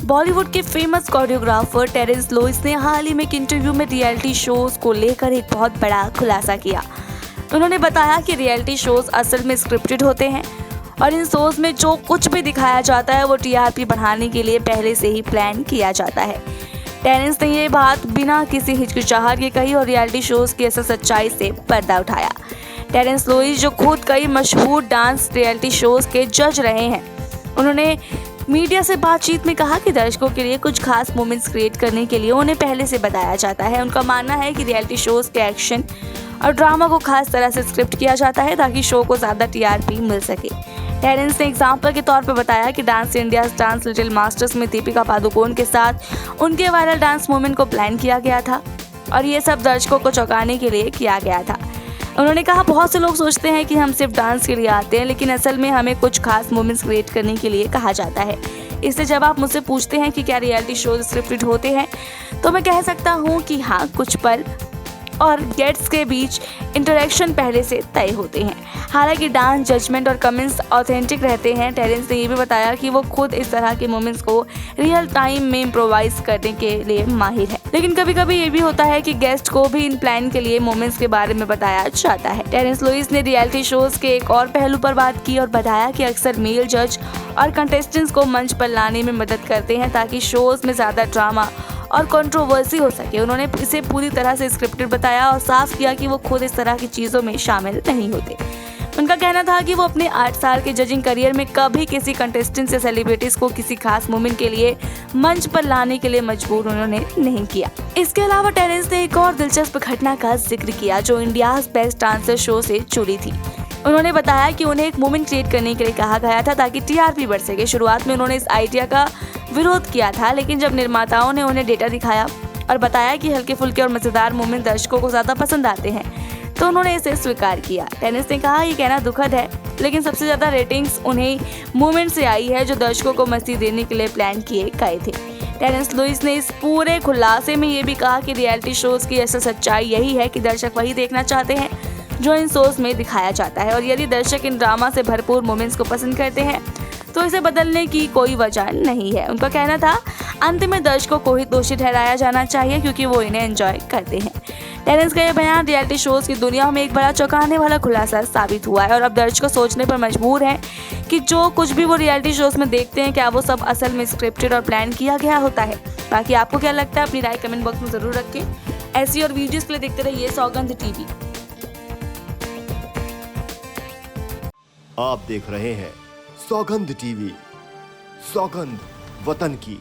बॉलीवुड के famous choreographer Terrence Lewis ने हाल ही में एक इंटरव्यू में रियलिटी शोज को लेकर एक बहुत बड़ा खुलासा किया। उन्होंने बताया कि रियलिटी शोज असल में स्क्रिप्टेड होते हैं और इन शोज में जो कुछ भी दिखाया जाता है वो टीआरपी बढ़ाने के लिए पहले से ही प्लान किया जाता है। टेरेंस ने ये बात बिना किसी हिचकिचाहट के कही और रियलिटी शोज की असल सच्चाई से पर्दा उठाया। टेरेंस लोइस, जो खुद कई मशहूर डांस रियलिटी शोज के जज रहे हैं, उन्होंने मीडिया से बातचीत में कहा कि दर्शकों के लिए कुछ खास मोमेंट्स क्रिएट करने के लिए उन्हें पहले से बताया जाता है। उनका मानना है कि रियलिटी शोज के एक्शन और ड्रामा को खास तरह से स्क्रिप्ट किया जाता है ताकि शो को ज़्यादा टीआरपी मिल सके। टेरेंस ने एग्जाम्पल के तौर पर बताया कि dance India dance little masters में दीपिका पादुकोण के साथ उनके वायरल डांस मोमेंट को प्लान किया गया था और ये सब दर्शकों को चौंकाने के लिए किया गया था। उन्होंने कहा, बहुत से लोग सोचते हैं कि हम सिर्फ डांस के लिए आते हैं, लेकिन असल में हमें कुछ खास मोमेंट्स क्रिएट करने के लिए कहा जाता है। इसलिए जब आप मुझसे पूछते हैं कि क्या रियलिटी शोज स्क्रिप्टेड होते हैं, तो मैं कह सकता हूँ कि हाँ, कुछ पल और गेट्स के बीच इंटरेक्शन पहले से तय होते हैं। हालांकि डांस जजमेंट और कमेंट्स ऑथेंटिक रहते हैं। टेरेंस ने ये भी बताया कि वो खुद इस तरह के मोमेंट्स को रियल टाइम में इम्प्रोवाइज करने के लिए माहिर है, लेकिन कभी कभी ये भी होता है कि गेस्ट को भी इन प्लान के लिए मोमेंट्स के बारे में बताया जाता है। टेरेंस लोइस ने रियलिटी शोज के एक और पहलू पर बात की और बताया कि अक्सर मेल जज और कंटेस्टेंट्स को मंच पर लाने में मदद करते हैं ताकि शोज में ज़्यादा ड्रामा और कंट्रोवर्सी हो सके। उन्होंने इसे पूरी तरह से स्क्रिप्टेड बताया और साफ किया कि वो खुद इस तरह की चीज़ों में शामिल नहीं होते। उनका कहना था कि वो अपने 8 साल के जजिंग करियर में कभी किसी कंटेस्टेंट या सेलिब्रिटीज को किसी खास मोमेंट के लिए मंच पर लाने के लिए मजबूर उन्होंने नहीं किया। इसके अलावा टेरेंस ने एक और दिलचस्प घटना का जिक्र किया जो इंडियाज बेस्ट डांसर शो से जुड़ी थी। उन्होंने बताया कि उन्हें एक मोमेंट क्रिएट करने के लिए कहा गया था ताकि टीआरपी बढ़ सके। शुरुआत में उन्होंने इस आइडिया का विरोध किया था, लेकिन जब निर्माताओं ने उन्हें डेटा दिखाया और बताया कि हल्के फुल्के और मजेदार मोमेंट दर्शकों को ज्यादा पसंद आते हैं, तो उन्होंने इसे स्वीकार किया। टेरेंस ने कहा, ये कहना दुखद है, लेकिन सबसे ज्यादा रेटिंग्स उन्हें मोमेंट से आई है जो दर्शकों को मस्ती देने के लिए प्लान किए गए थे। टेरेंस लुइस ने इस पूरे खुलासे में ये भी कहा कि रियलिटी शोज की असल सच्चाई यही है कि दर्शक वही देखना चाहते हैं जो इन शोज में दिखाया जाता है और यदि दर्शक इन ड्रामा से भरपूर मोमेंट्स को पसंद करते हैं तो इसे बदलने की कोई वजह नहीं है। उनका कहना था, अंत में दर्शकों को ही दोषी ठहराया जाना चाहिए क्योंकि वो इन्हें एंजॉय करते हैं। टेरेंस का यह बयान रियलिटी शोज की दुनिया में एक बड़ा चौंकाने वाला खुलासा साबित हुआ है और अब दर्शकों सोचने पर मजबूर हैं कि जो कुछ भी वो रियलिटी शोज में देखते हैं क्या वो सब असल में स्क्रिप्टेड और प्लान किया गया होता है। बाकी आपको क्या लगता है, अपनी राय कमेंट बॉक्स में जरूर रखें। ऐसी और वीडियोस के लिए देखते रहिए सौगंध टीवी। आप देख रहे हैं सौगंध टीवी, सौगंध वतन की।